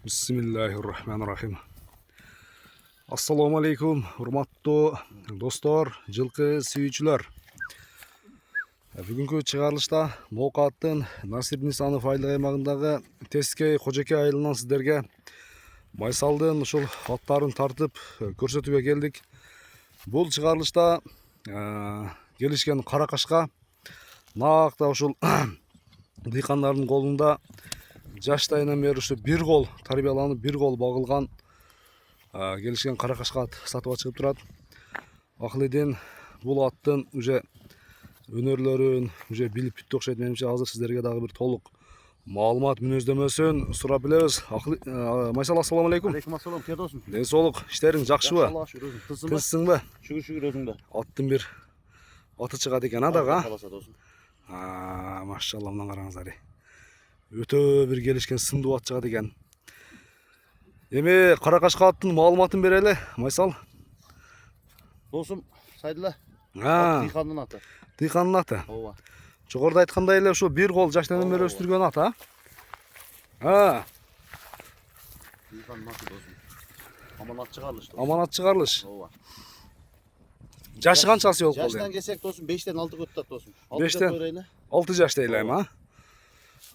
Bismillahirrahmanirrahim. Assalamu alaikum, hurmatlı dostlar, жылкы сүйүүчүлөр. Бүгүнкү чыгарылышта Ноокаттын Насир Нисанов айлык аймагындагы Тескей Кожеке айылынан сиздерге майсалдын ушул аттарын тартып көрсөтүүгө келдик. Бул чыгарылышта келишкен каракашка наакта ушул дыйкандардын колунда жаштайынан бери ушу бир кол тарбияланып, бир кол багылган келишкен каракашка ат сатып чыгып турат. Акылыден бул аттын уже өнөрлөрүн уже билип бүттү окшойт. Менимче азыр сиздерге дагы бир толук маалымат мүнөздөмөсүн сурап билебиз. Майсал, ассаламу алейкум. Алейкум ассалам, кээ досум. Ден соолук, иштериң жакшыбы? Тынчсыңбы? Шүгүр өзүңдө. Аттын бир аты чыгат экен дагы. Каласа досум. Машалла, мына караңыздар. Өтө бир келишкен сындуу ат чыгат экен. Эми каракашка аттын маалыматын берели, Майсал. Досум, сайдыла. Дыйкандын аты. Дыйкандын аты. Ооба. Жогоруда айткандай эле ушу бир кол жаштайынан бери өстүргөн ат, Дыйкандын аты досум. Аманат чыгарылыш. Аманат чыгарылыш. Ооба. Жашы канчасы болуп калды? Жаштан келсек досум 5тен 6 көттат досум. 6 жашта эйлейм,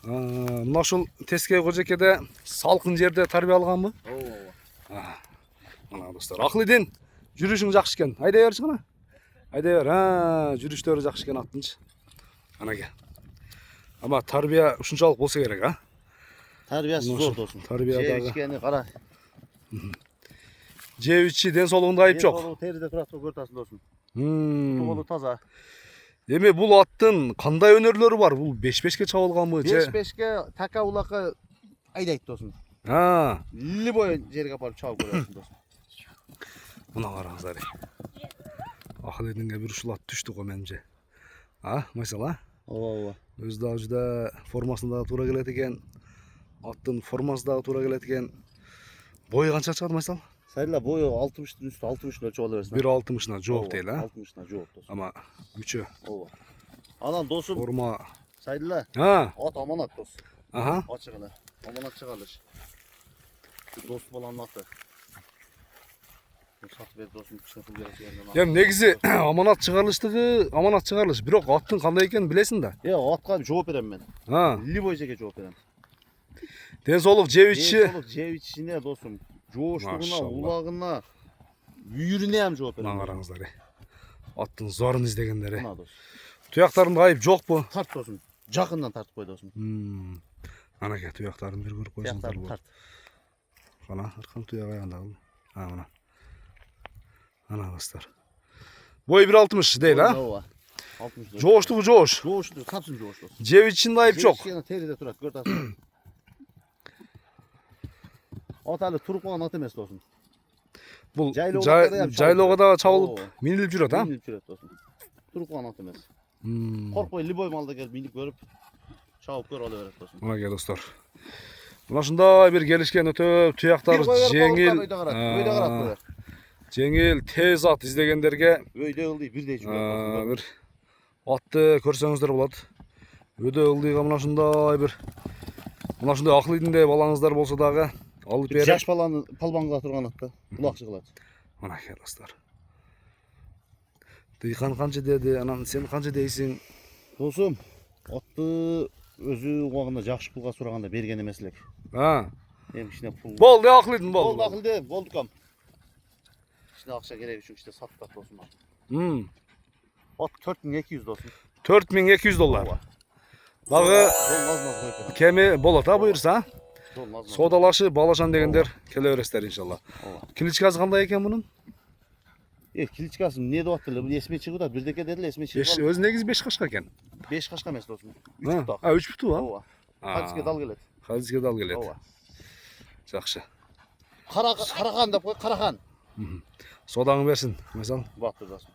Мына ушул Тескей Кожекеде салкын жерде тарбия алганбы? Ооба. Мына достор, акылыден жүрүшүң жакшы экен. Айдай берчи гана. Айдай бер. Жүрүштөрү жакшы экен аттынчы. Анаке. Ама тарбия ушунчалык болсо керек, Тарбиясы зор досум. Тарбия дагы. Ичкени кара. Жеп ичи ден соолугунда айып жок. Териде турат көртасың досум. Тубулу таза. Эми бул аттын кандай өнөрлөрү бар? Бул 5-5ке чабылганбы? 5-5ке така улакка айдайт досум. Любой жерге апарып чабып көрөсүң досум. Мына караңыздар. Акылыденге бир ушул ат түштү го менимче. Майсал, Ооба. Өзү дагы жүдө формасында туура келет экен. Аттын формасы дагы туура келет экен. Бою канча чыгат, Майсал? Сайла бою 60-тын үстү, 60-ны өлчөп ала бересиң. 1.60-на жооп дейли, 60-на жооп досум. Ама күчө. Ооба. Анан досум Форма. Сайла. Ат аманат дос. Ачыгына. Аманат чыгарылыш. Дос баланын аты. Сатып бер досум, кичине пул бересиң. Эми негизи аманат чыгарылыш, бирок аттын кандай экенин билесиң да. Атка жооп берем мен. Любой жерге жооп берем. Ден соолук жеп ичине досум. Жооштугуна, улагына, үйүрүнө жооп берем. Мына караңыздар. Аттын зорун издегендери. Мына дос. Туяктарында айып жокпу? Тарт досум. Жакындан тартып кой досум. Анаке туяктарын бир көрүп койсоңуздар болот. Тарт. Кана, аркан туяк аягындагы. Мына. Ана достор. Бой 1.60 дейли, Ооба. 60. Жооштугу жоош. Жоошту, капсын жоош досум. Жеп ичинде айып жок. Териде турат, көртасың. Ат әлі туруп калган ат эмес досум. Бул жайлоого да чабылып, минилип жүрөт, Минилип жүрөт досум. Туруп калган ат эмес. Коркпой любой малды келип минип көрүп, чабып көрүп ала берет досум. Мына достор. Мына ушундай бир келишкен өтө туяктар жеңил, тез ат издегендерге өйдө ылдый бирдей жүрөт. Бир атты көрсөңүздөр болот. Өйдө ылдыйга мына ушундай акылыдындай балаңыздар болсо дагы алып берип. Жаш баланы палбанга турган атта улакчы кылат. Мына достор. Дыйкан канча деди, анан сен канча дейсиң? Досум, атты өзү убагында жакшы пулга сураганда берген эмес элек. Эми кичине пул. Болду, акылдын болду. Болду акылды, болдукам. Кичине акча керек үчүн кичине сатып атат досум. Ат 4200 досум. $4200. Дагы кеми болот, буюрса? Содалашы, балашан дегендер келе бересиздер иншалла. Кличкасы кандай экен мунун? Кличкасы эмне деп аттыр эле? Эсиме чыгып атат. Бирдеке деди эле, эсиме чыгып калды. Өзү негизи 5 кашка экен. 5 кашка эмес досум. 3 бутак. 3 буту, Ооба. Хадиске дал келет. Хадиске дал келет. Ооба. Жакшы. Карахан деп кой, карахан. Содаңы берсин, Майсал. Баптыр досум.